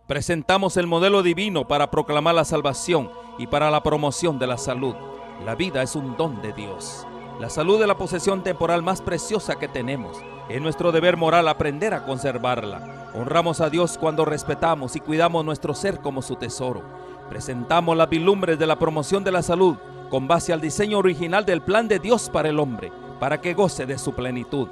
Presentamos el modelo divino para proclamar la salvación y para la promoción de la salud. La vida es un don de Dios. La salud es la posesión temporal más preciosa que tenemos. Es nuestro deber moral aprender a conservarla. Honramos a Dios cuando respetamos y cuidamos nuestro ser como su tesoro. Presentamos las vislumbres de la promoción de la salud con base al diseño original del plan de Dios para el hombre, para que goce de su plenitud.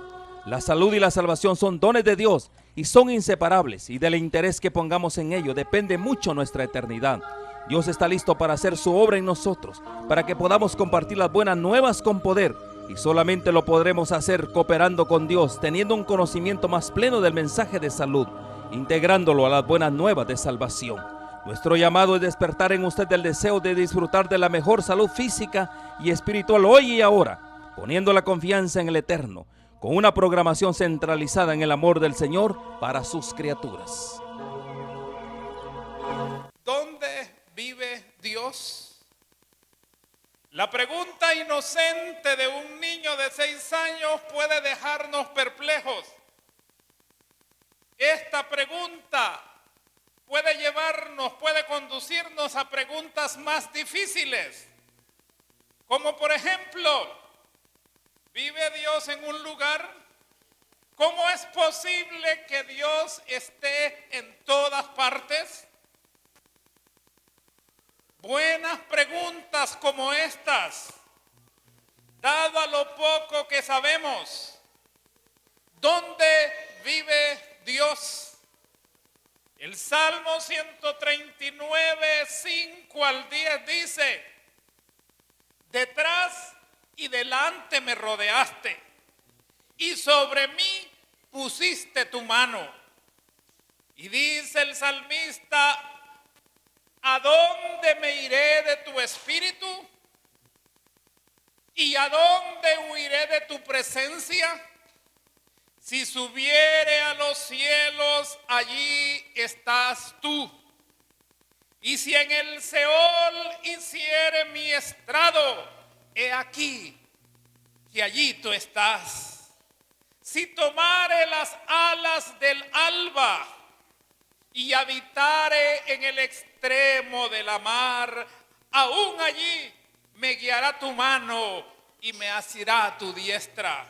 La salud y la salvación son dones de Dios y son inseparables, y del interés que pongamos en ello depende mucho nuestra eternidad. Dios está listo para hacer su obra en nosotros, para que podamos compartir las buenas nuevas con poder, y solamente lo podremos hacer cooperando con Dios, teniendo un conocimiento más pleno del mensaje de salud, integrándolo a las buenas nuevas de salvación. Nuestro llamado es despertar en usted el deseo de disfrutar de la mejor salud física y espiritual hoy y ahora, poniendo la confianza en el Eterno, con una programación centralizada en el amor del Señor para sus criaturas. ¿Dónde vive Dios? La pregunta inocente de un niño de 6 años puede dejarnos perplejos. Esta pregunta puede conducirnos a preguntas más difíciles, como por ejemplo, ¿vive Dios en un lugar? ¿Cómo es posible que Dios esté en todas partes? Buenas preguntas como estas, dado a lo poco que sabemos. ¿Dónde vive Dios? El Salmo 139, 5 al 10 dice: detrás y delante me rodeaste, y sobre mí pusiste tu mano. Y dice el salmista: ¿a dónde me iré de tu espíritu? ¿Y a dónde huiré de tu presencia? Si subiere a los cielos, allí estás tú. Y si en el Seol hiciere mi estrado, he aquí que allí tú estás. Si tomare las alas del alba y habitare en el extremo de la mar, aún allí me guiará tu mano y me asirá tu diestra.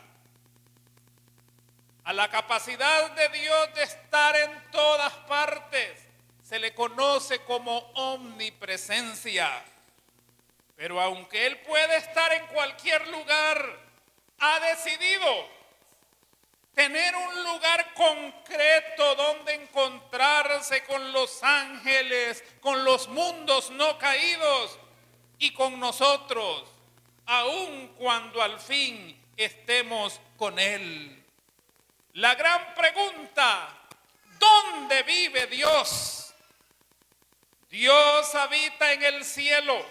A la capacidad de Dios de estar en todas partes se le conoce como omnipresencia. Pero aunque Él puede estar en cualquier lugar, ha decidido tener un lugar concreto donde encontrarse con los ángeles, con los mundos no caídos y con nosotros, aun cuando al fin estemos con Él. La gran pregunta: ¿dónde vive Dios? Dios habita en el cielo,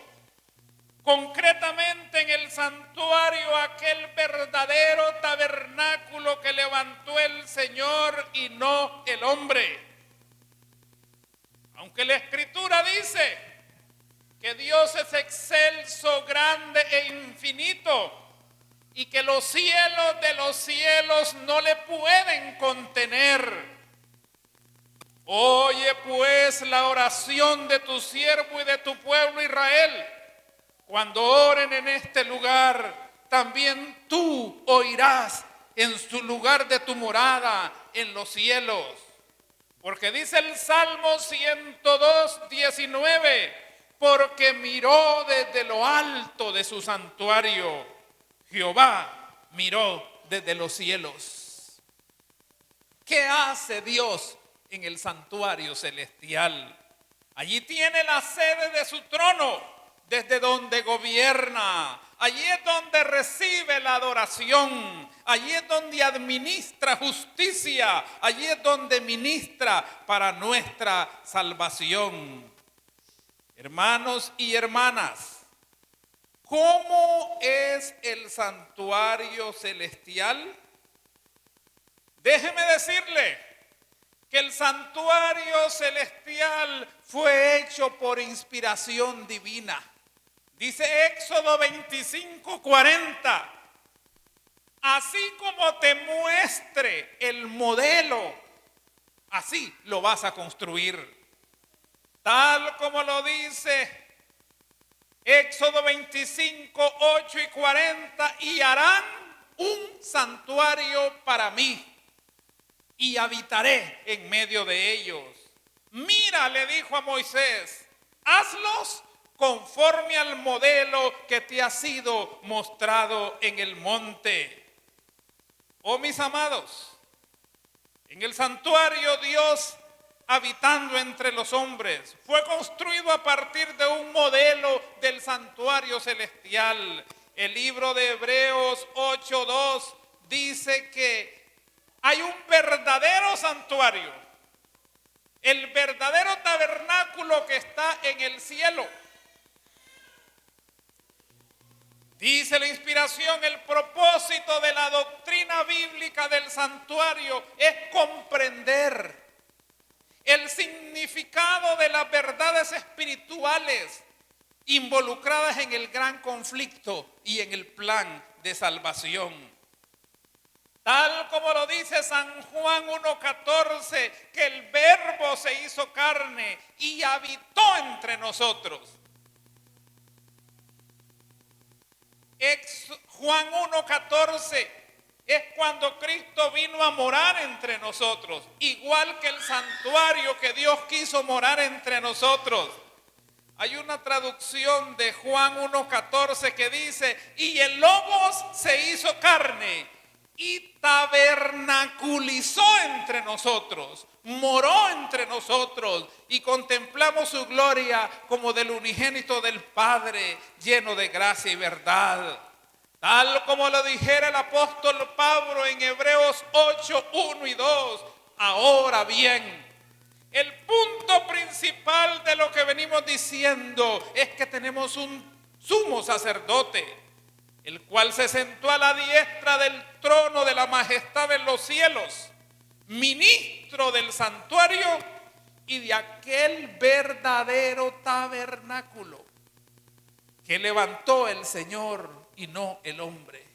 concretamente en el santuario, aquel verdadero tabernáculo que levantó el Señor y no el hombre. Aunque la Escritura dice que Dios es excelso, grande e infinito, y que los cielos de los cielos no le pueden contener. Oye pues la oración de tu siervo y de tu pueblo Israel. Cuando oren en este lugar, también tú oirás en su lugar de tu morada en los cielos. Porque dice el Salmo 102, 19, porque miró desde lo alto de su santuario. Jehová miró desde los cielos. ¿Qué hace Dios en el santuario celestial? Allí tiene la sede de su trono, desde donde gobierna. Allí es donde recibe la adoración. Allí es donde administra justicia. Allí es donde ministra para nuestra salvación. Hermanos y hermanas, ¿cómo es el santuario celestial? Déjeme decirle que el santuario celestial fue hecho por inspiración divina. Dice Éxodo 25:40, así como te muestre el modelo, así lo vas a construir. tal como lo dice Éxodo 25, 8 y 40, y harán un santuario para mí, y habitaré en medio de ellos. Mira, le dijo a Moisés, hazlos conforme al modelo que te ha sido mostrado en el monte. Oh, mis amados, en el santuario Dios habitando entre los hombres fue construido a partir de un modelo del santuario celestial. El libro de Hebreos 8:2 dice que hay un verdadero santuario, el verdadero tabernáculo que está en el cielo. Dice la inspiración, el propósito de la doctrina bíblica del santuario es comprender el significado de las verdades espirituales involucradas en el gran conflicto y en el plan de salvación. Tal como lo dice San Juan 1:14, que el Verbo se hizo carne y habitó entre nosotros. Juan 1:14 es cuando Cristo vino a morar entre nosotros, igual que el santuario que Dios quiso morar entre nosotros. Hay una traducción de Juan 1:14 que dice, y el Logos se hizo carne y tabernaculizó entre nosotros, moró entre nosotros, y contemplamos su gloria como del unigénito del Padre, lleno de gracia y verdad. Tal como lo dijera el apóstol Pablo en Hebreos 8:1 y 2. Ahora bien, el punto principal de lo que venimos diciendo es que tenemos un sumo sacerdote, el cual se sentó a la diestra del trono de la majestad en los cielos, ministro del santuario y de aquel verdadero tabernáculo que levantó el Señor y no el hombre.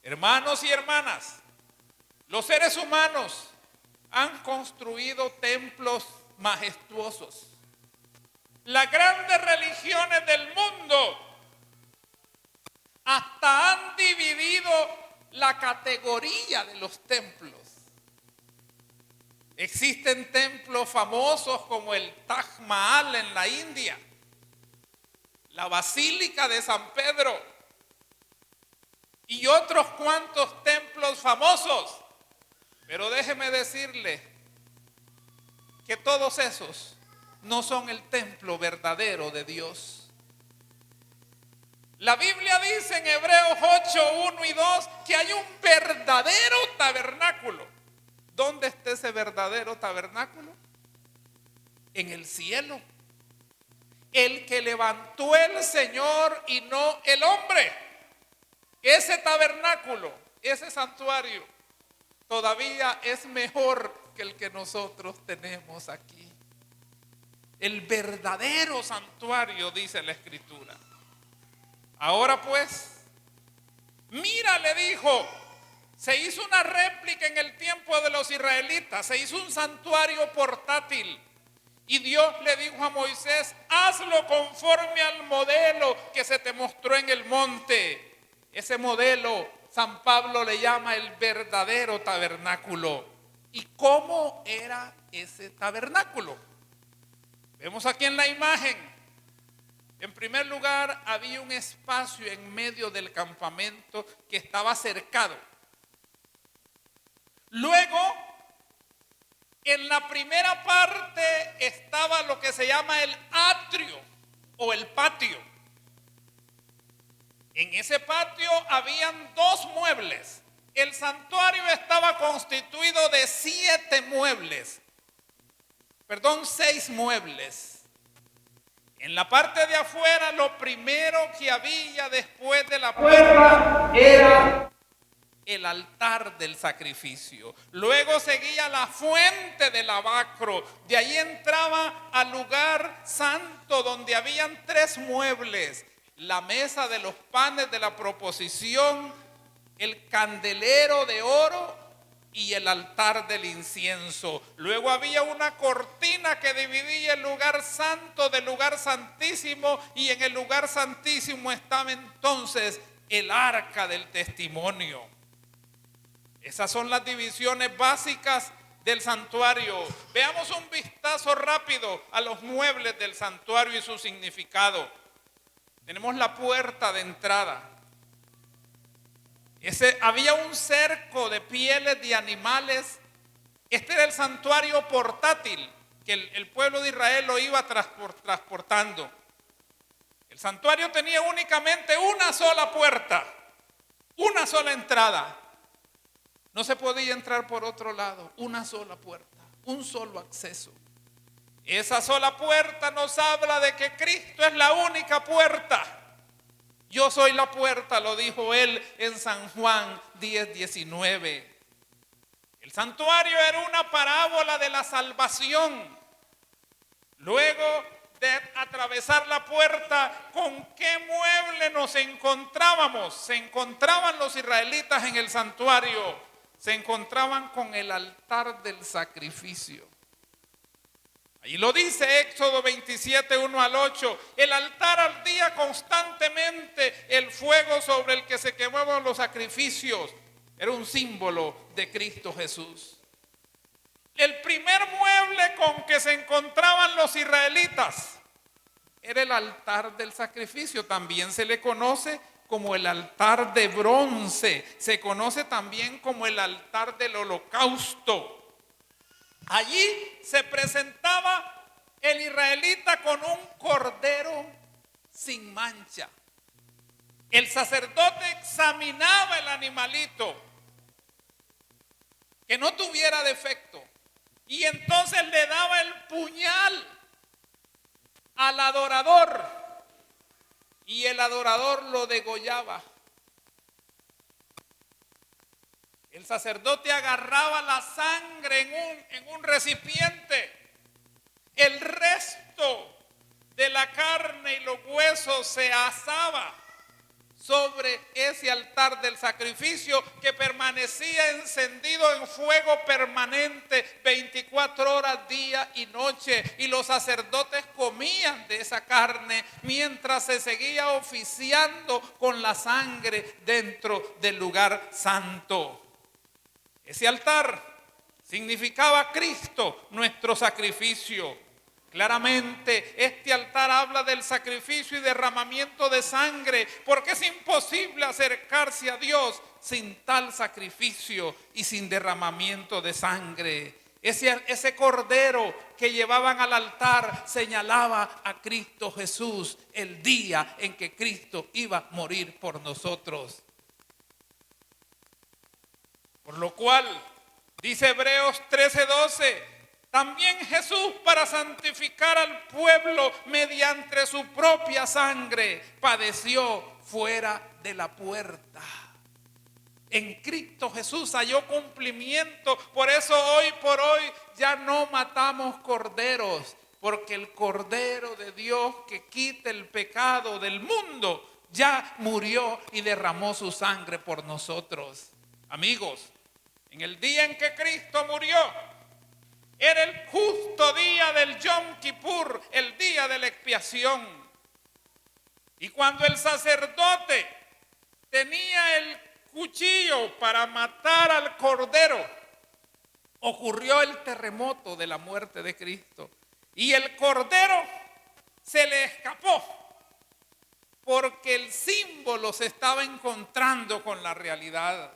Hermanos y hermanas, los seres humanos han construido templos majestuosos. Las grandes religiones del mundo hasta han dividido la categoría de los templos. Existen templos famosos como el Taj Mahal en la India, la Basílica de San Pedro y otros cuantos templos famosos. Pero déjeme decirle que todos esos no son el templo verdadero de Dios. La Biblia dice en Hebreos 8:1 y 2 que hay un verdadero tabernáculo. ¿Dónde está ese verdadero tabernáculo? En el cielo. El que levantó el Señor y no el hombre. Ese tabernáculo, ese santuario, todavía es mejor que el que nosotros tenemos aquí. El verdadero santuario, dice la Escritura. Ahora pues, mira, le dijo, se hizo una réplica en el tiempo de los israelitas, se hizo un santuario portátil. Y Dios le dijo a Moisés, hazlo conforme al modelo que se te mostró en el monte. Ese modelo, San Pablo le llama el verdadero tabernáculo. ¿Y cómo era ese tabernáculo? Vemos aquí en la imagen. En primer lugar, había un espacio en medio del campamento que estaba cercado. Luego, en la primera parte estaba lo que se llama el atrio o el patio. En ese patio habían 2 muebles. El santuario estaba constituido de 6 muebles. En la parte de afuera, lo primero que había después de la puerta era el altar del sacrificio. Luego seguía la fuente del lavacro. De ahí entraba al lugar santo donde habían 3 muebles. La mesa de los panes de la proposición, el candelero de oro y el altar del incienso. Luego había una cortina que dividía el lugar santo del lugar santísimo, y en el lugar santísimo estaba entonces el arca del testimonio. Esas son las divisiones básicas del santuario. Veamos un vistazo rápido a los muebles del santuario y su significado. Tenemos la puerta de entrada. Había un cerco de pieles de animales. Este era el santuario portátil que el pueblo de Israel lo iba transportando. El santuario tenía únicamente una sola puerta, una sola entrada. No se podía entrar por otro lado, una sola puerta, un solo acceso. Esa sola puerta nos habla de que Cristo es la única puerta. Yo soy la puerta, lo dijo él en San Juan 10:19. El santuario era una parábola de la salvación. Luego de atravesar la puerta, ¿con qué mueble nos encontrábamos? Se encontraban los israelitas en el santuario. Se encontraban con el altar del sacrificio. Ahí lo dice Éxodo 27:1-8. El altar ardía constantemente, el fuego sobre el que se quemaban los sacrificios. Era un símbolo de Cristo Jesús. El primer mueble con que se encontraban los israelitas era el altar del sacrificio. También se le conoce como el altar de bronce. Se conoce también como el altar del holocausto. Allí se presentaba el israelita con un cordero sin mancha. El sacerdote examinaba el animalito, que no tuviera defecto, y entonces le daba el puñal al adorador, y el adorador lo degollaba. El sacerdote agarraba la sangre en un recipiente. El resto de la carne y los huesos se asaba sobre ese altar del sacrificio, que permanecía encendido en fuego permanente 24 horas día y noche, y los sacerdotes comían de esa carne mientras se seguía oficiando con la sangre dentro del lugar santo. Ese altar significaba a Cristo, nuestro sacrificio. Claramente, este altar habla del sacrificio y derramamiento de sangre, porque es imposible acercarse a Dios sin tal sacrificio y sin derramamiento de sangre. Ese cordero que llevaban al altar señalaba a Cristo Jesús, el día en que Cristo iba a morir por nosotros. Por lo cual, dice Hebreos 13:12, también Jesús, para santificar al pueblo mediante su propia sangre, padeció fuera de la puerta. En Cristo Jesús halló cumplimiento. Por eso hoy por hoy ya no matamos corderos, porque el Cordero de Dios que quita el pecado del mundo ya murió y derramó su sangre por nosotros. Amigos, en el día en que Cristo murió, era el justo día del Yom Kippur, el día de la expiación. Y cuando el sacerdote tenía el cuchillo para matar al cordero, ocurrió el terremoto de la muerte de Cristo. Y el cordero se le escapó, porque el símbolo se estaba encontrando con la realidad.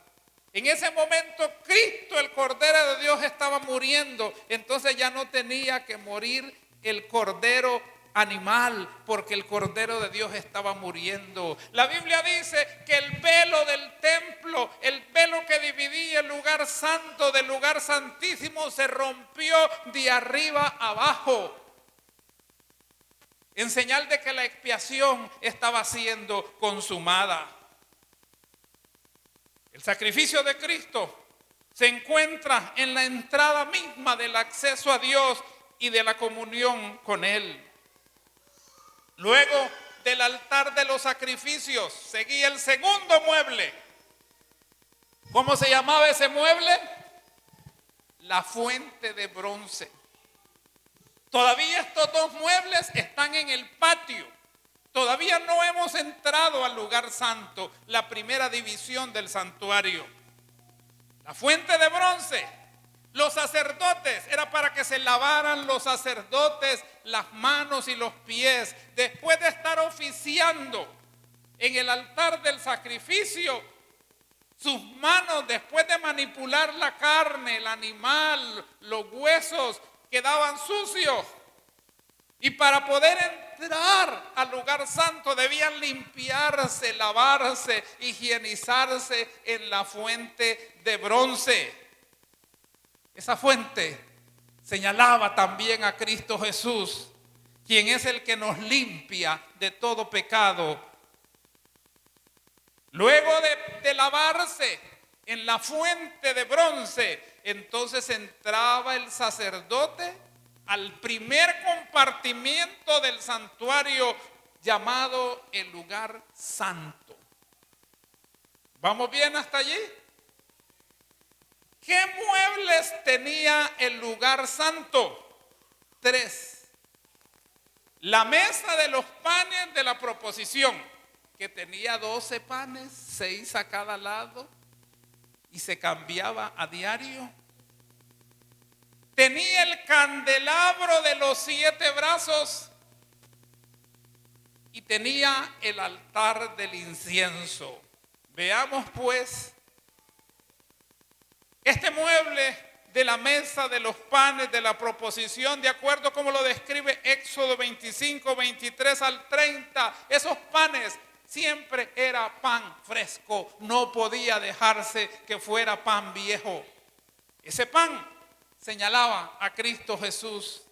En ese momento Cristo, el Cordero de Dios, estaba muriendo. Entonces ya no tenía que morir el cordero animal, porque el Cordero de Dios estaba muriendo. La Biblia dice que el velo del templo, el velo que dividía el lugar santo del lugar santísimo, se rompió de arriba abajo, en señal de que la expiación estaba siendo consumada. El sacrificio de Cristo se encuentra en la entrada misma del acceso a Dios y de la comunión con Él. Luego del altar de los sacrificios seguía el segundo mueble. ¿Cómo se llamaba ese mueble? la fuente de bronce. Todavía estos dos muebles están en el patio. Todavía no hemos entrado al lugar santo, la primera división del santuario. La fuente de bronce, los sacerdotes, era para que se lavaran los sacerdotes las manos y los pies después de estar oficiando en el altar del sacrificio. Sus manos, después de manipular la carne, el animal, los huesos, quedaban sucios. Y para poder entrar al lugar santo debían limpiarse, lavarse, higienizarse en la fuente de bronce. Esa fuente señalaba también a Cristo Jesús, quien es el que nos limpia de todo pecado. Luego de lavarse en la fuente de bronce, entonces entraba el sacerdote al primer compartimiento del santuario llamado el lugar santo. ¿Vamos bien hasta allí? ¿Qué muebles tenía el lugar santo? 3. La mesa de los panes de la proposición, que tenía 12 panes, 6 a cada lado, y se cambiaba a diario. Tenía el candelabro de los 7 brazos y tenía el altar del incienso. Veamos pues este mueble de la mesa de los panes de la proposición, de acuerdo como lo describe Éxodo 25, 23 al 30. Esos panes siempre era pan fresco, no podía dejarse que fuera pan viejo. Ese pan señalaba a Cristo Jesús,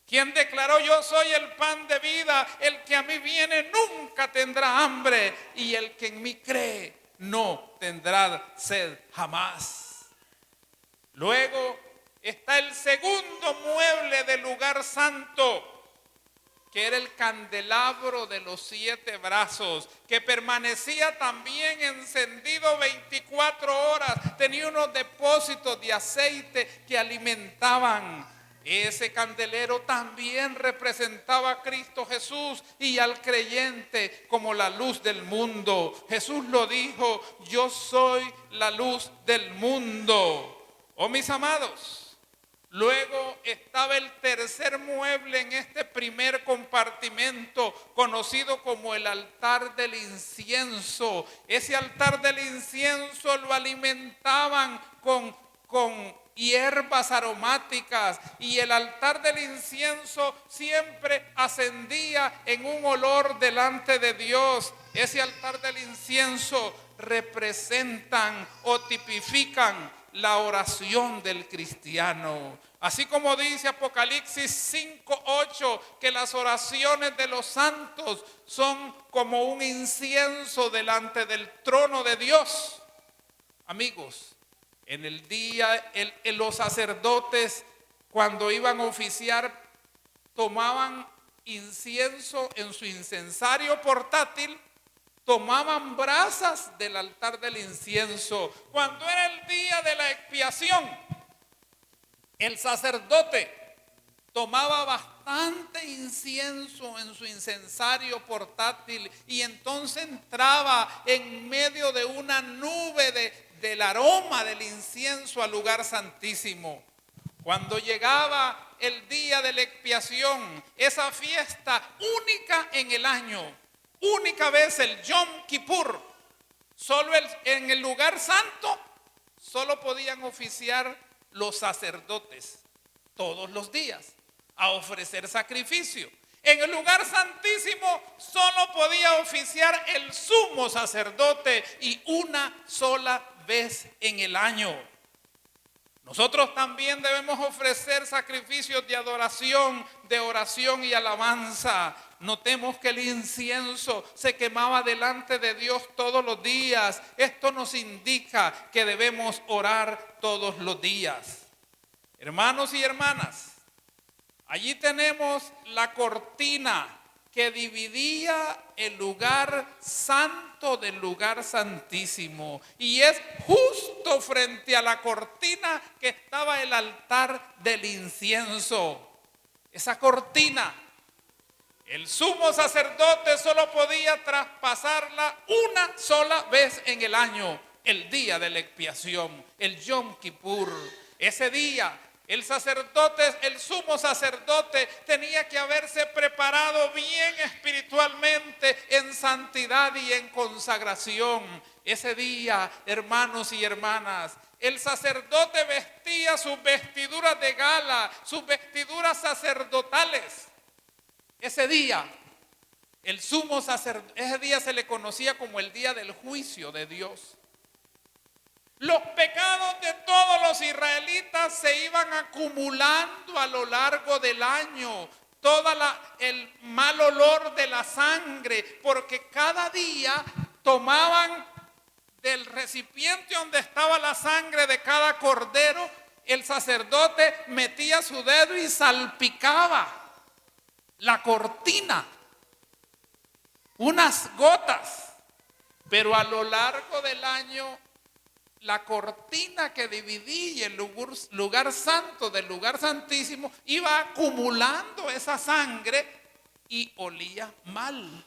quien declaró: yo soy el pan de vida, el que a mí viene nunca tendrá hambre, y el que en mí cree no tendrá sed jamás. Luego está el segundo mueble del lugar santo, que era el candelabro de los 7 brazos, que permanecía también encendido 24 horas. Tenía unos depósitos de aceite que alimentaban. Ese candelero también representaba a Cristo Jesús y al creyente como la luz del mundo. Jesús lo dijo: yo soy la luz del mundo. Oh, mis amados. Luego estaba el tercer mueble en este primer compartimento, conocido como el altar del incienso. Ese altar del incienso lo alimentaban con hierbas aromáticas, y el altar del incienso siempre ascendía en un olor delante de Dios. Ese altar del incienso representan o tipifican la oración del cristiano. Así como dice Apocalipsis 5:8, que las oraciones de los santos son como un incienso delante del trono de Dios. Amigos, en el día, los sacerdotes, cuando iban a oficiar, tomaban incienso en su incensario portátil, tomaban brasas del altar del incienso. Cuando era el día de la expiación, el sacerdote tomaba bastante incienso en su incensario portátil, y entonces entraba en medio de una nube del aroma del incienso al lugar santísimo. Cuando llegaba el día de la expiación, esa fiesta única en el año, única vez, el Yom Kippur, solo en el lugar santo solo podían oficiar los sacerdotes todos los días a ofrecer sacrificio. En el lugar santísimo solo podía oficiar el sumo sacerdote, y una sola vez en el año. Nosotros también debemos ofrecer sacrificios de adoración, de oración y alabanza. Notemos que el incienso se quemaba delante de Dios todos los días. Esto nos indica que debemos orar todos los días. Hermanos y hermanas, allí tenemos la cortina que dividía el lugar santo del lugar santísimo, y es justo justo frente a la cortina que estaba el altar del incienso. Esa cortina, el sumo sacerdote solo podía traspasarla una sola vez en el año, el día de la expiación, el Yom Kippur. Ese día el sumo sacerdote tenía que haberse preparado bien espiritualmente en santidad y en consagración. Ese día, hermanos y hermanas, el sacerdote vestía sus vestiduras de gala, sus vestiduras sacerdotales. Ese día, ese día se le conocía como el día del juicio de Dios. Los pecados de todos los israelitas se iban acumulando a lo largo del año. El mal olor de la sangre, porque cada día tomaban del recipiente donde estaba la sangre de cada cordero, el sacerdote metía su dedo y salpicaba la cortina, unas gotas, pero a lo largo del año la cortina que dividía el lugar santo del lugar santísimo iba acumulando esa sangre y olía mal.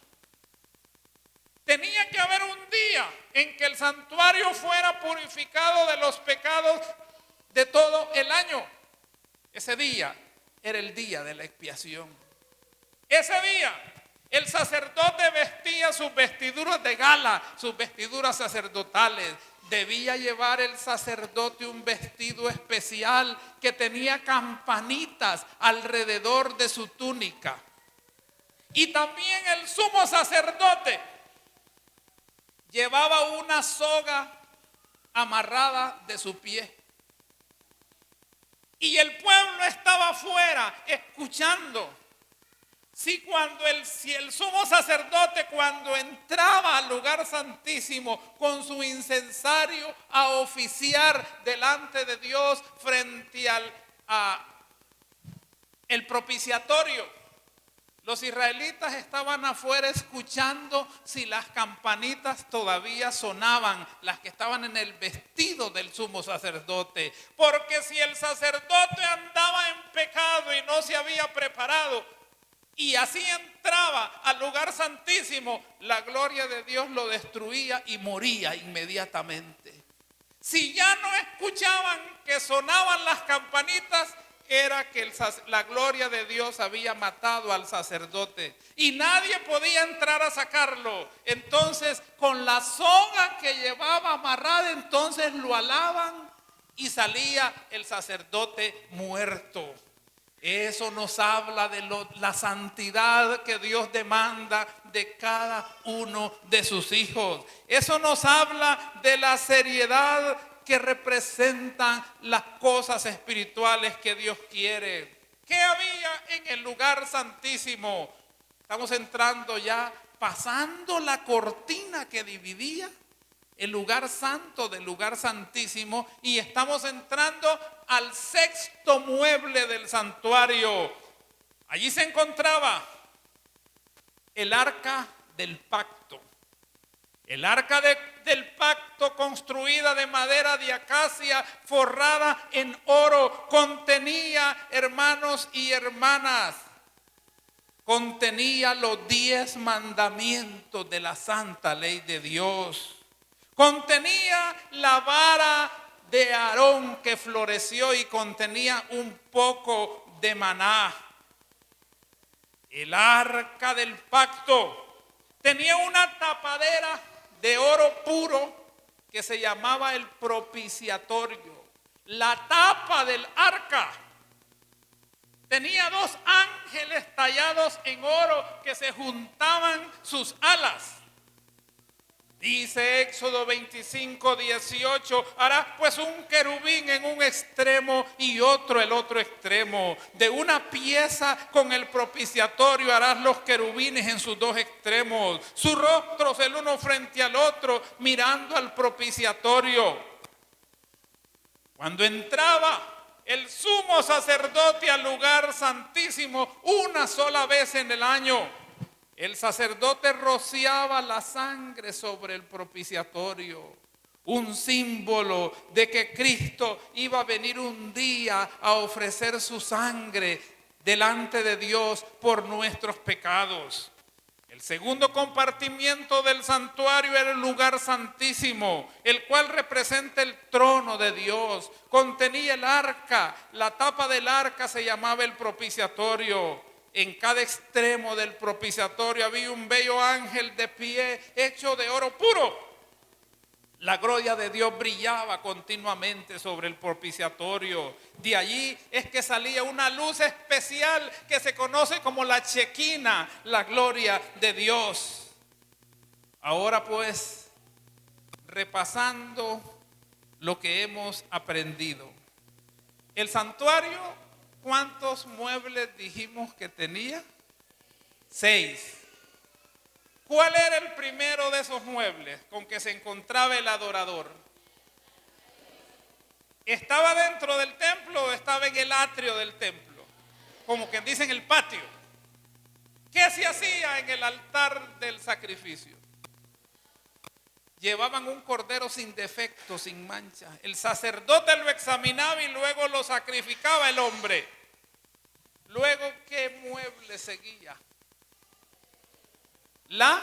Tenía que haber un día en que el santuario fuera purificado de los pecados de todo el año. Ese día era el día de la expiación. Ese día el sacerdote vestía sus vestiduras de gala, sus vestiduras sacerdotales. Debía llevar el sacerdote un vestido especial que tenía campanitas alrededor de su túnica. Y también el sumo sacerdote llevaba una soga amarrada de su pie. Y el pueblo estaba afuera escuchando. Si el sumo sacerdote, cuando entraba al lugar santísimo con su incensario a oficiar delante de Dios frente el propiciatorio, los israelitas estaban afuera escuchando si las campanitas todavía sonaban, las que estaban en el vestido del sumo sacerdote. Porque si el sacerdote andaba en pecado y no se había preparado, y así entraba al lugar santísimo, la gloria de Dios lo destruía y moría inmediatamente. Si ya no escuchaban que sonaban las campanitas, era que la gloria de Dios había matado al sacerdote y nadie podía entrar a sacarlo. Entonces, con la soga que llevaba amarrada, entonces lo alaban y salía el sacerdote muerto. Eso nos habla de la santidad que Dios demanda de cada uno de sus hijos. Eso nos habla de la seriedad que representan las cosas espirituales que Dios quiere. ¿Qué había en el lugar santísimo? Estamos entrando ya, pasando la cortina que dividía el lugar santo del lugar santísimo, y estamos entrando al sexto mueble del santuario. Allí se encontraba el arca del pacto. El arca del pacto, construida de madera de acacia, forrada en oro, contenía, hermanos y hermanas, contenía los 10 mandamientos de la santa ley de Dios. Contenía la vara de Aarón que floreció y contenía un poco de maná. El arca del pacto tenía una tapadera de oro puro que se llamaba el propiciatorio. La tapa del arca tenía 2 ángeles tallados en oro que se juntaban sus alas. Dice Éxodo 25:18, harás pues un querubín en un extremo y otro el otro extremo. De una pieza con el propiciatorio harás los querubines en sus 2 extremos. Sus rostros el uno frente al otro, mirando al propiciatorio. Cuando entraba el sumo sacerdote al lugar santísimo una sola vez en el año, el sacerdote rociaba la sangre sobre el propiciatorio. un símbolo de que Cristo iba a venir un día a ofrecer su sangre delante de Dios por nuestros pecados. El segundo compartimiento del santuario era el lugar santísimo, el cual representa el trono de Dios. Contenía el arca, la tapa del arca se llamaba el propiciatorio. En cada extremo del propiciatorio había un bello ángel de pie hecho de oro puro. La gloria de Dios brillaba continuamente sobre el propiciatorio. De allí es que salía una luz especial que se conoce como la chequina, la gloria de Dios. Ahora pues, repasando lo que hemos aprendido. El santuario, ¿cuántos muebles dijimos que tenía? 6. ¿Cuál era el primero de esos muebles con que se encontraba el adorador? ¿Estaba dentro del templo o estaba en el atrio del templo? Como que dicen el patio. ¿Qué se hacía en el altar del sacrificio? Llevaban un cordero sin defecto, sin mancha. El sacerdote lo examinaba y luego lo sacrificaba el hombre. Luego, ¿qué mueble seguía? La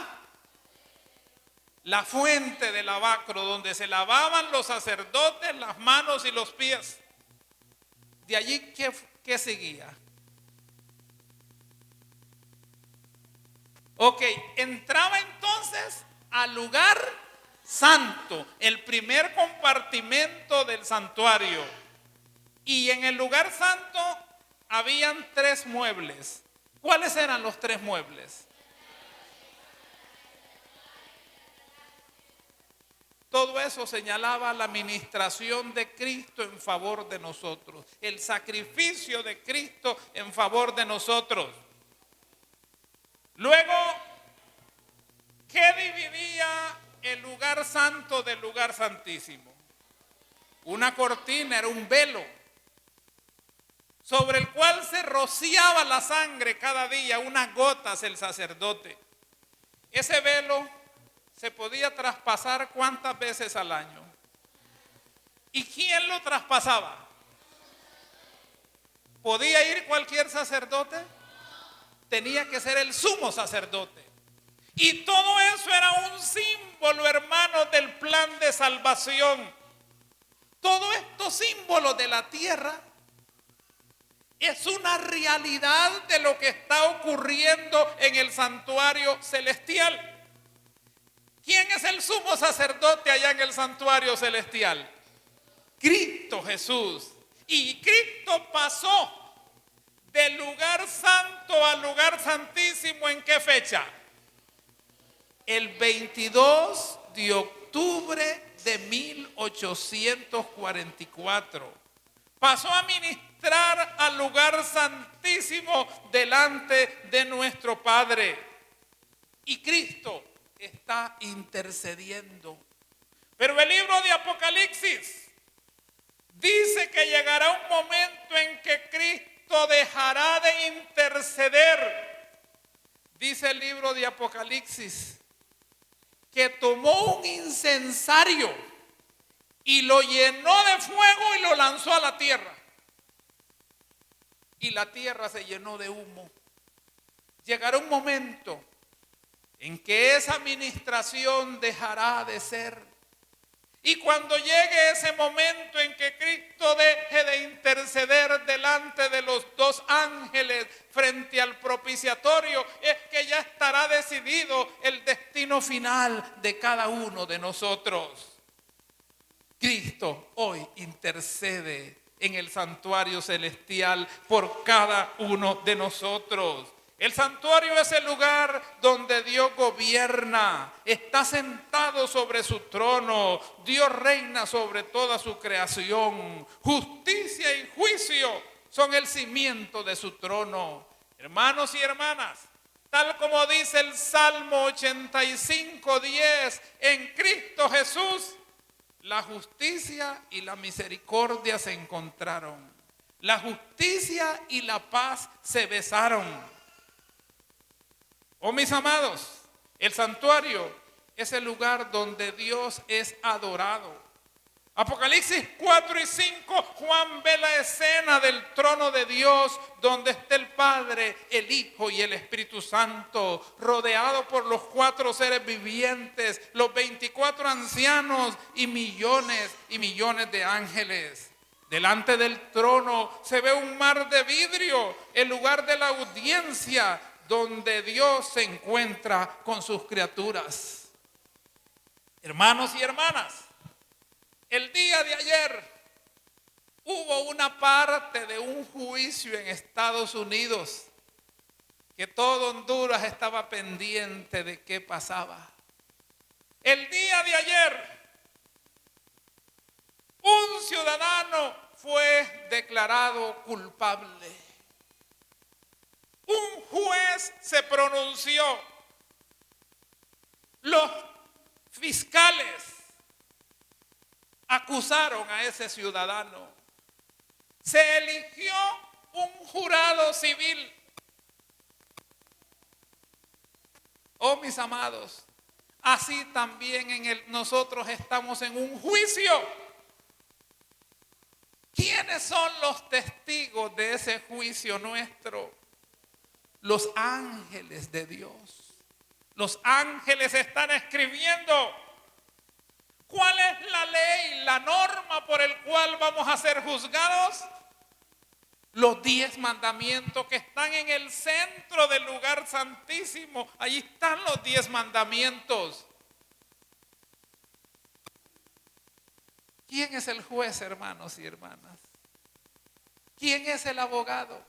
fuente del lavacro, donde se lavaban los sacerdotes las manos y los pies. De allí, ¿qué seguía? Ok, entraba entonces al lugar santo, el primer compartimento del santuario. Y en el lugar santo habían 3 muebles. ¿Cuáles eran los 3 muebles? Todo eso señalaba la ministración de Cristo en favor de nosotros, el sacrificio de Cristo en favor de nosotros. Luego, ¿qué dividía el lugar santo del lugar santísimo? Una cortina, era un velo, sobre el cual se rociaba la sangre cada día, unas gotas el sacerdote. Ese velo se podía traspasar ¿cuántas veces al año? ¿Y quién lo traspasaba? ¿Podía ir cualquier sacerdote? Tenía que ser el sumo sacerdote. Y todo eso era un símbolo, hermanos, del plan de salvación. Todo esto símbolo de la tierra es una realidad de lo que está ocurriendo en el santuario celestial. ¿Quién es el sumo sacerdote allá en el santuario celestial? Cristo Jesús. Y Cristo pasó del lugar santo al lugar santísimo, ¿en qué fecha? El 22 de octubre de 1844. Pasó a ministrar al lugar santísimo delante de nuestro Padre. Y Cristo está intercediendo. Pero el libro de Apocalipsis dice que llegará un momento en que Cristo dejará de interceder. Dice el libro de Apocalipsis que tomó un incensario y lo llenó de fuego y lo lanzó a la tierra. Y la tierra se llenó de humo. Llegará un momento en que esa administración dejará de ser. Y cuando llegue ese momento en que Cristo deje de interceder delante de los 2 ángeles frente al propiciatorio, es que ya estará decidido el destino final de cada uno de nosotros. Cristo hoy intercede en el santuario celestial por cada uno de nosotros. El santuario es el lugar donde Dios gobierna, está sentado sobre su trono, Dios reina sobre toda su creación. Justicia y juicio son el cimiento de su trono. Hermanos y hermanas, tal como dice el Salmo 85:10, en Cristo Jesús, la justicia y la misericordia se encontraron. La justicia y la paz se besaron. Oh, mis amados, el santuario es el lugar donde Dios es adorado. Apocalipsis 4 y 5, Juan ve la escena del trono de Dios donde está el Padre, el Hijo y el Espíritu Santo, rodeado por los 4 seres vivientes, los 24 ancianos y millones de ángeles. Delante del trono se ve un mar de vidrio, el lugar de la audiencia donde Dios se encuentra con sus criaturas. Hermanos y hermanas, el día de ayer hubo una parte de un juicio en Estados Unidos que todo Honduras estaba pendiente de qué pasaba. El día de ayer un ciudadano fue declarado culpable. Un juez se pronunció. Los fiscales acusaron a ese ciudadano. Se eligió un jurado civil. Oh, mis amados, así también nosotros estamos en un juicio. ¿Quiénes son los testigos de ese juicio nuestro? Los ángeles de Dios. Los ángeles están escribiendo cuál es la ley, la norma por el cual vamos a ser juzgados. Los 10 mandamientos que están en el centro del lugar santísimo. Allí están los 10 mandamientos. ¿Quién es el juez, hermanos y hermanas? ¿Quién es el abogado?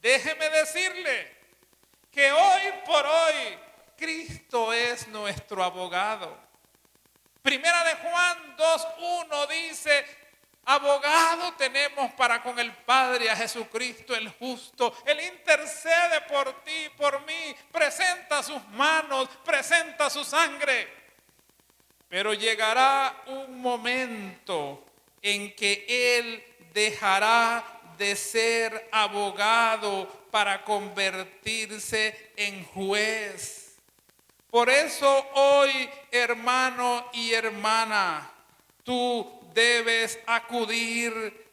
Déjeme decirle que hoy por hoy Cristo es nuestro abogado. Primera de Juan 2:1 dice: abogado tenemos para con el Padre a Jesucristo el justo. Él intercede por ti, por mí, presenta sus manos, presenta su sangre. Pero llegará un momento en que Él dejará de ser abogado para convertirse en juez. Por eso hoy, hermano y hermana, tú debes acudir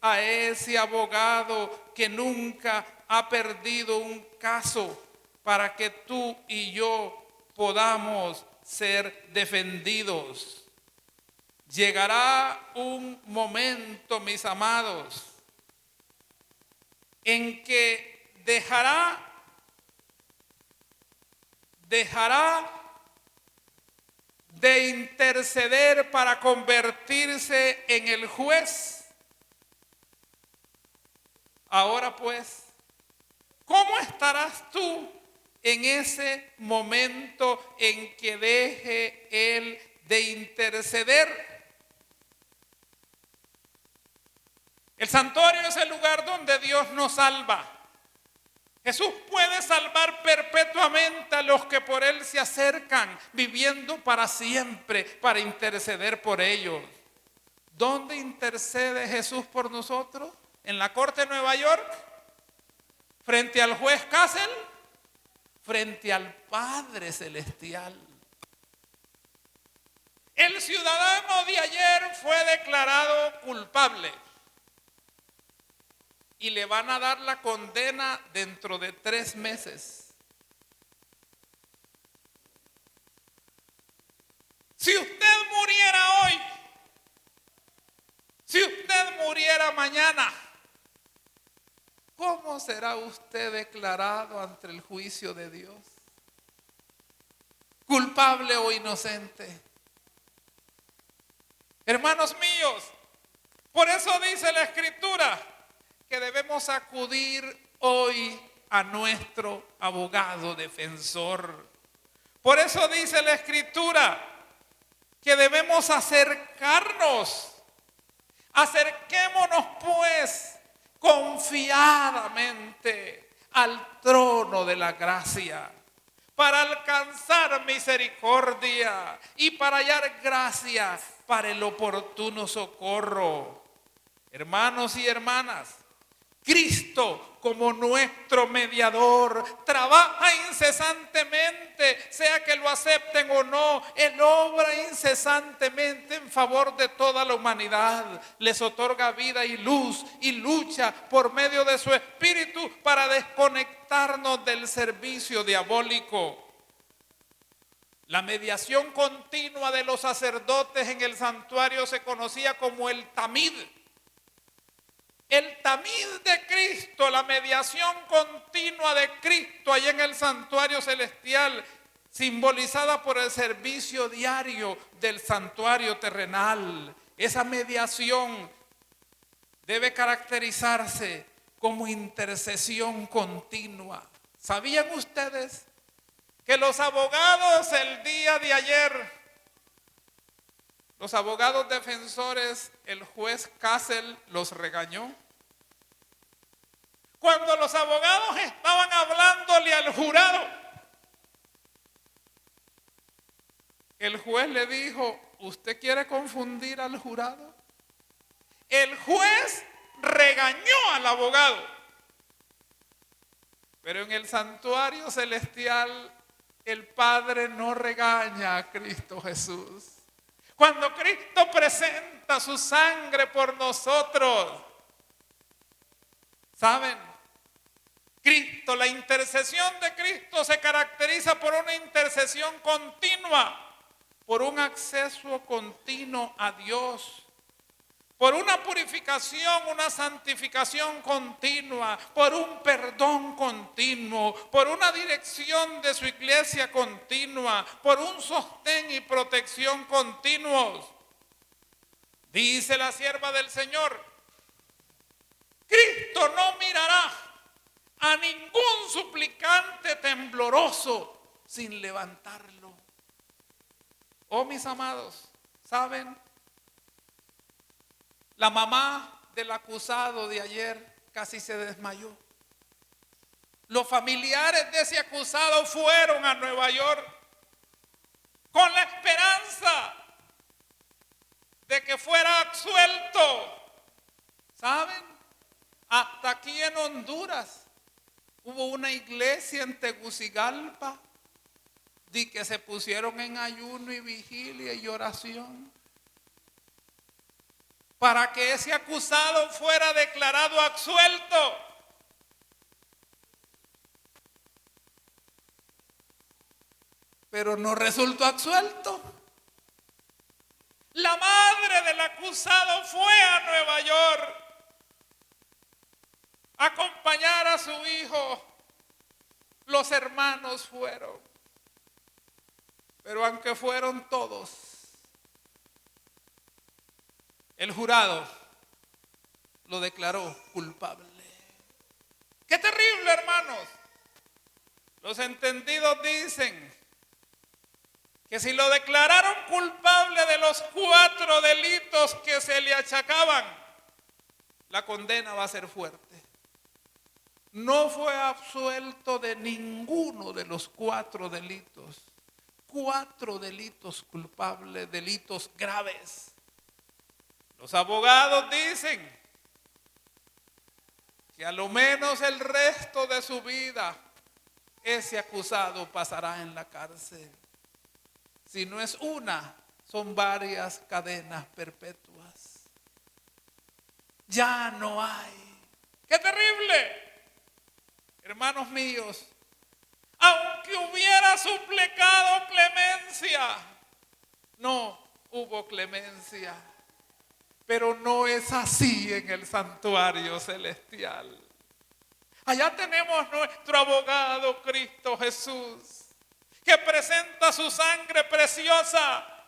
a ese abogado que nunca ha perdido un caso, para que tú y yo podamos ser defendidos. Llegará un momento, mis amados, en que dejará de interceder para convertirse en el juez. Ahora pues, ¿cómo estarás tú en ese momento en que deje Él de interceder? El santuario es el lugar donde Dios nos salva. Jesús puede salvar perpetuamente a los que por Él se acercan, viviendo para siempre para interceder por ellos. ¿Dónde intercede Jesús por nosotros? ¿En la corte de Nueva York? ¿Frente al juez Castle? Frente al Padre Celestial. El ciudadano de ayer fue declarado culpable y le van a dar la condena dentro de 3 meses. Si usted muriera hoy, si usted muriera mañana, ¿cómo será usted declarado ante el juicio de Dios? ¿Culpable o inocente? Hermanos míos, por eso dice la Escritura que debemos acudir hoy a nuestro abogado defensor. Por eso dice la Escritura que debemos acercarnos. Acerquémonos pues confiadamente al trono de la gracia para alcanzar misericordia y para hallar gracia para el oportuno socorro. Hermanos y hermanas, Cristo como nuestro mediador trabaja incesantemente, sea que lo acepten o no. Él obra incesantemente en favor de toda la humanidad. Les otorga vida y luz y lucha por medio de su espíritu para desconectarnos del servicio diabólico. La mediación continua de los sacerdotes en el santuario se conocía como el tamid. El tamid de Cristo, la mediación continua de Cristo allá en el santuario celestial, simbolizada por el servicio diario del santuario terrenal. Esa mediación debe caracterizarse como intercesión continua. ¿Sabían ustedes que los abogados el día de ayer, los abogados defensores, el juez Castle los regañó? Cuando los abogados estaban hablándole al jurado, el juez le dijo: ¿usted quiere confundir al jurado? El juez regañó al abogado. Pero en el santuario celestial, el Padre no regaña a Cristo Jesús. Cuando Cristo presenta su sangre por nosotros, ¿saben? Cristo, la intercesión de Cristo se caracteriza por una intercesión continua, por un acceso continuo a Dios, por una purificación, una santificación continua, por un perdón continuo, por una dirección de su iglesia continua, por un sostén y protección continuos. Dice la sierva del Señor: Cristo no mirará a ningún suplicante tembloroso sin levantarlo. Oh, mis amados, ¿saben? La mamá del acusado de ayer casi se desmayó. Los familiares de ese acusado fueron a Nueva York con la esperanza de que fuera absuelto. ¿Saben? Hasta aquí en Honduras hubo una iglesia en Tegucigalpa de que se pusieron en ayuno y vigilia y oración para que ese acusado fuera declarado absuelto. Pero no resultó absuelto. La madre del acusado fue a Nueva York a acompañar a su hijo. Los hermanos fueron. Pero aunque fueron todos, el jurado lo declaró culpable. ¡Qué terrible, hermanos! Los entendidos dicen que si lo declararon culpable de los 4 delitos que se le achacaban, la condena va a ser fuerte. No fue absuelto de ninguno de los 4 delitos. 4 delitos culpables, delitos graves. Los abogados dicen que a lo menos el resto de su vida ese acusado pasará en la cárcel. Si no es una, son varias cadenas perpetuas. Ya no hay. ¡Qué terrible! Hermanos míos, aunque hubiera suplicado clemencia, no hubo clemencia. Pero no es así en el santuario celestial. Allá tenemos nuestro abogado Cristo Jesús, que presenta su sangre preciosa.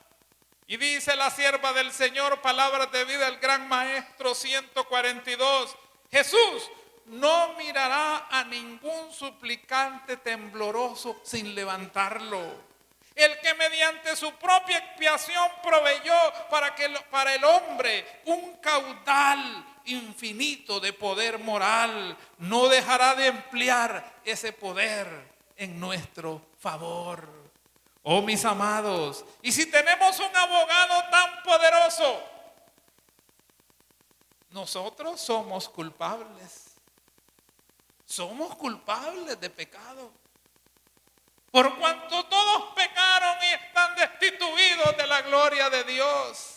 Y dice la sierva del Señor, palabras de vida, el gran maestro 142, Jesús no mirará a ningún suplicante tembloroso sin levantarlo. El que mediante su propia expiación proveyó para el hombre un caudal infinito de poder moral, no dejará de emplear ese poder en nuestro favor. Oh, mis amados, y si tenemos un abogado tan poderoso, nosotros somos culpables. somos culpables de pecado. Por cuanto todos pecaron y están destituidos de la gloria de Dios.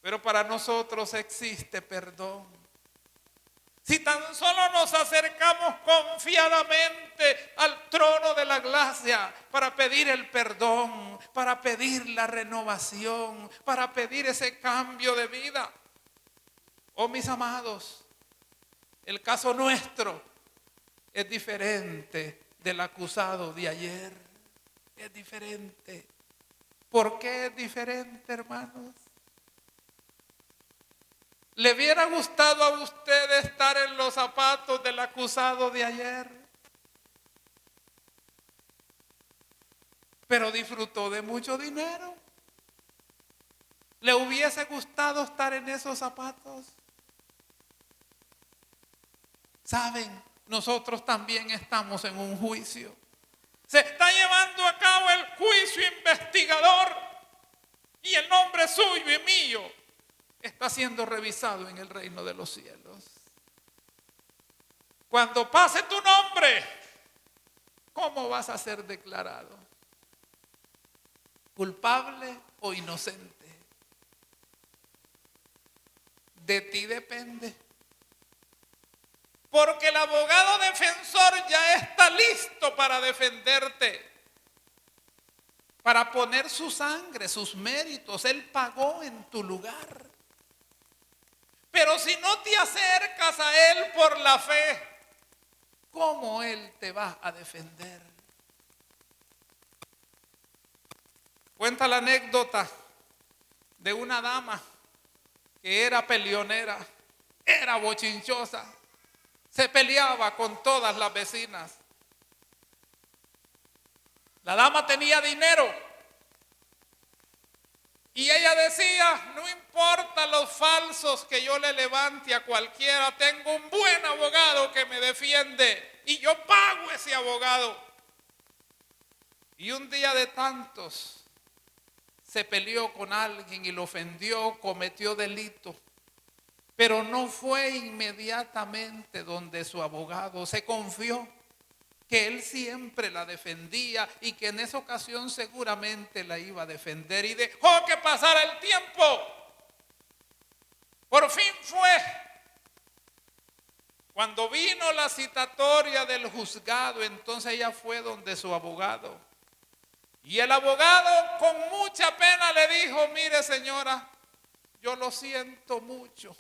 Pero para nosotros existe perdón. Si tan solo nos acercamos confiadamente al trono de la gracia para pedir el perdón, para pedir la renovación, para pedir ese cambio de vida. Oh, mis amados, el caso nuestro es diferente del acusado de ayer. Es diferente. ¿Por qué es diferente, hermanos? ¿Le hubiera gustado a usted estar en los zapatos del acusado de ayer? Pero disfrutó de mucho dinero. ¿Le hubiese gustado estar en esos zapatos? ¿Saben? Nosotros también estamos en un juicio. Se está llevando a cabo el juicio investigador y el nombre suyo y mío está siendo revisado en el reino de los cielos. Cuando pase tu nombre, ¿cómo vas a ser declarado? ¿Culpable o inocente? De ti depende. Porque el abogado defensor ya está listo para defenderte. Para poner su sangre, sus méritos. Él pagó en tu lugar. Pero si no te acercas a Él por la fe, ¿cómo Él te va a defender? Cuenta la anécdota de una dama que era peleonera, era bochinchosa, se peleaba con todas las vecinas. La dama tenía dinero. Y ella decía, no importa los falsos que yo le levante a cualquiera, tengo un buen abogado que me defiende y yo pago ese abogado. Y un día de tantos se peleó con alguien y lo ofendió, cometió delito, pero no fue inmediatamente donde su abogado, se confió que él siempre la defendía y que en esa ocasión seguramente la iba a defender y dejó que pasara el tiempo. Por fin fue cuando vino la citatoria del juzgado, entonces ella fue donde su abogado. Y el abogado con mucha pena le dijo, mire señora, yo lo siento mucho,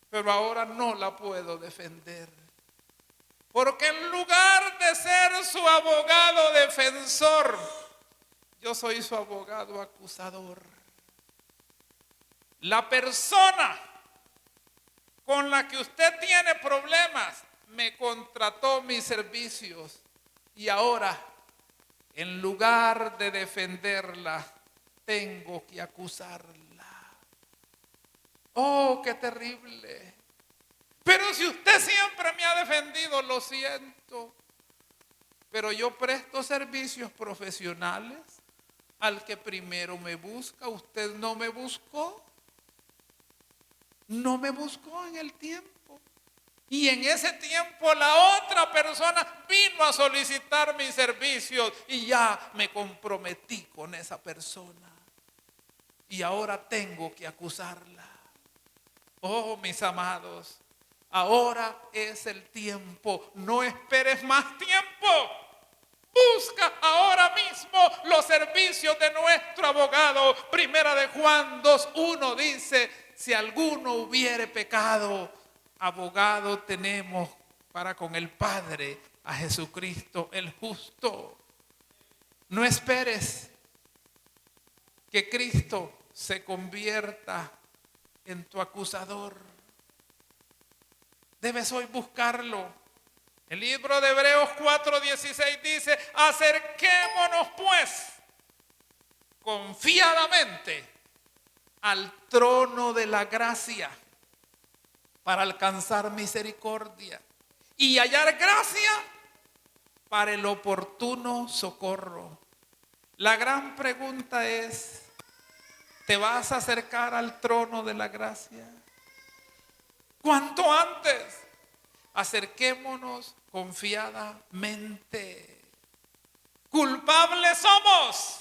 pero ahora no la puedo defender. Porque en lugar de ser su abogado defensor, yo soy su abogado acusador. La persona con la que usted tiene problemas me contrató mis servicios y ahora, en lugar de defenderla, tengo que acusarla. Oh, qué terrible. Pero si usted siempre me ha defendido, lo siento. Pero yo presto servicios profesionales al que primero me busca. Usted no me buscó. No me buscó en el tiempo. Y en ese tiempo la otra persona vino a solicitar mis servicios y ya me comprometí con esa persona. Y ahora tengo que acusarla. Oh, mis amados. Ahora es el tiempo, no esperes más tiempo. Busca ahora mismo los servicios de nuestro abogado. Primera de Juan 2:1 dice, si alguno hubiere pecado, abogado tenemos para con el Padre, a Jesucristo el justo. No esperes que Cristo se convierta en tu acusador. Debes hoy buscarlo. El libro de Hebreos 4:16 dice, acerquémonos pues confiadamente al trono de la gracia para alcanzar misericordia y hallar gracia para el oportuno socorro. La gran pregunta es, ¿te vas a acercar al trono de la gracia? ¿Cuánto antes? acerquémonos confiadamente. Culpables somos,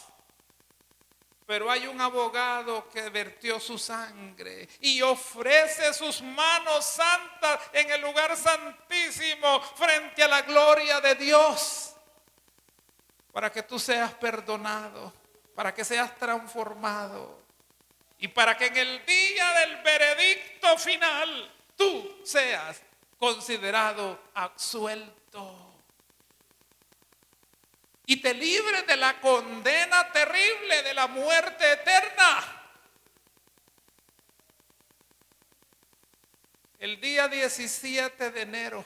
pero hay un abogado que vertió su sangre y ofrece sus manos santas en el lugar santísimo frente a la gloria de Dios, para que tú seas perdonado, para que seas transformado y para que en el día del veredicto final tú seas considerado absuelto y te libres de la condena terrible de la muerte eterna. El día 17 de enero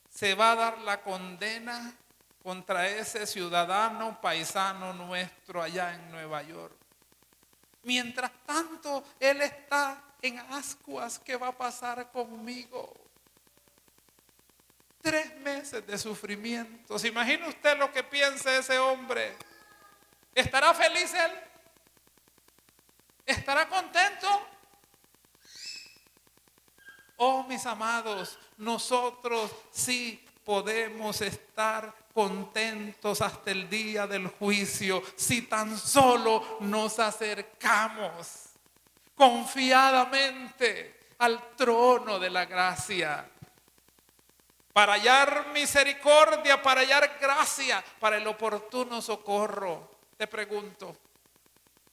se va a dar la condena contra ese ciudadano paisano nuestro allá en Nueva York. Mientras tanto, él está en ascuas. ¿Qué va a pasar conmigo? 3 meses de sufrimiento. ¿Se imagina usted lo que piensa ese hombre? ¿Estará feliz él? ¿Estará contento? Oh, mis amados, nosotros sí podemos estar contentos hasta el día del juicio si tan solo nos acercamos confiadamente al trono de la gracia para hallar misericordia, para hallar gracia, para el oportuno socorro. Te pregunto,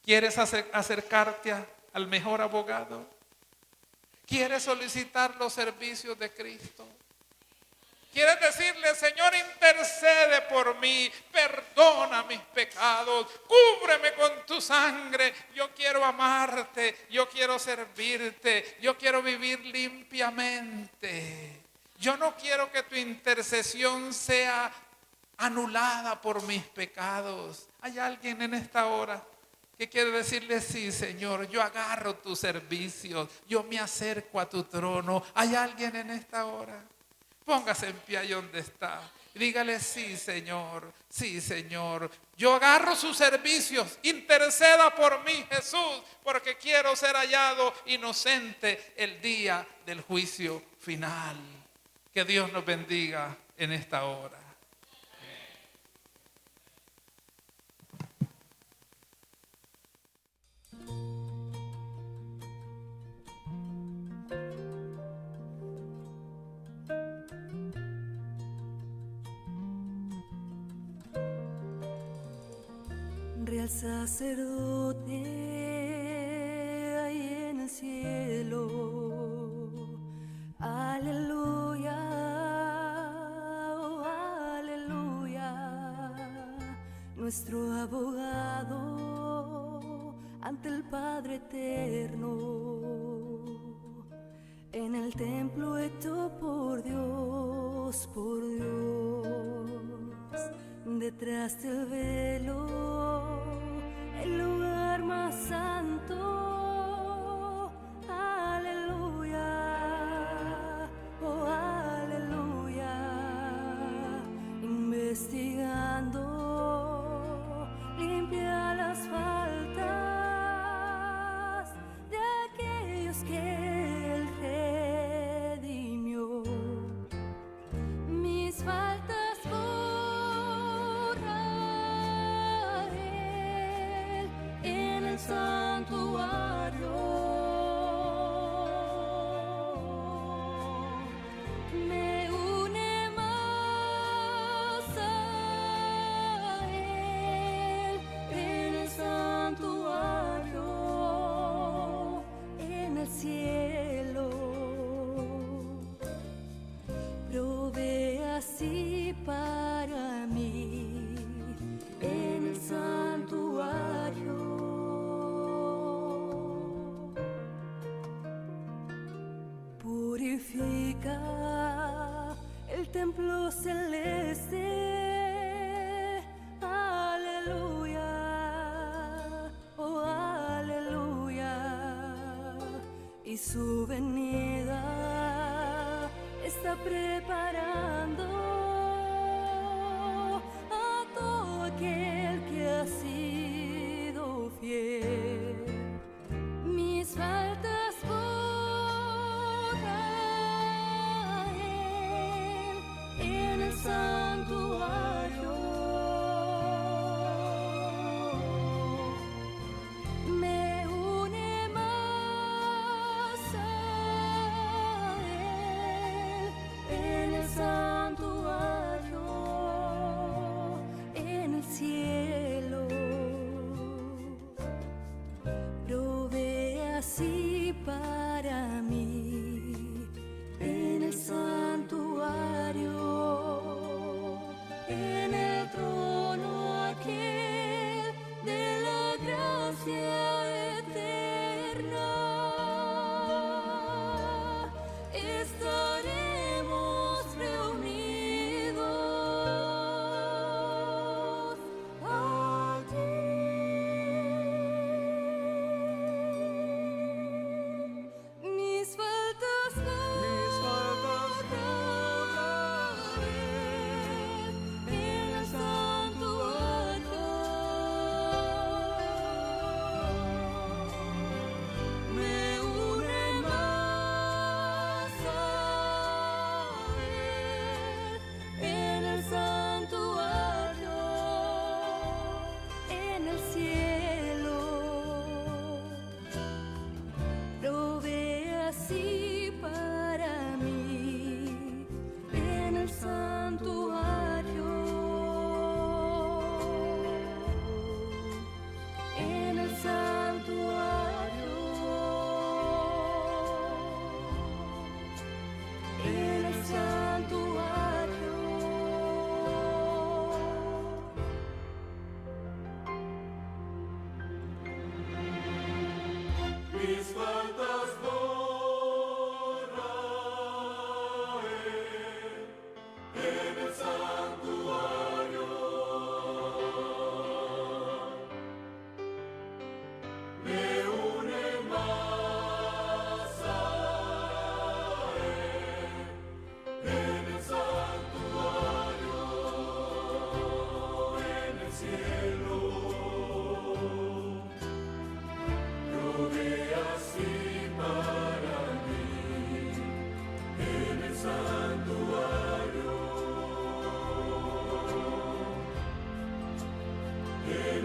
¿quieres acercarte al mejor abogado? ¿Quieres solicitar los servicios de Cristo? ¿Quieres decirle, Señor, intercede por mí, perdona mis pecados, cúbreme con tu sangre? Yo quiero amarte, yo quiero servirte, yo quiero vivir limpiamente. Yo no quiero que tu intercesión sea anulada por mis pecados. ¿Hay alguien en esta hora que quiere decirle, sí, Señor, yo agarro tus servicios, yo me acerco a tu trono? ¿Hay alguien en esta hora? Póngase en pie ahí donde está. Dígale, sí, Señor, yo agarro sus servicios, interceda por mí, Jesús, porque quiero ser hallado inocente el día del juicio final. Que Dios nos bendiga en esta hora. Real sacerdote ahí en el cielo, aleluya, oh, aleluya, nuestro abogado ante el Padre eterno, en el templo hecho por Dios, detrás del velo, el lugar más santo, aleluya, oh aleluya, investigando, limpia las faltas de aquellos que Él redimió, mis faltas. Santuario me une más a Él en el santuario, en el cielo. Provee así para mí en el santuario. Purifica el templo celeste, aleluya, oh aleluya, y su venida está preparando a todo aquel que ha sido fiel. Mis faltas borra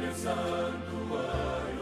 el santuario.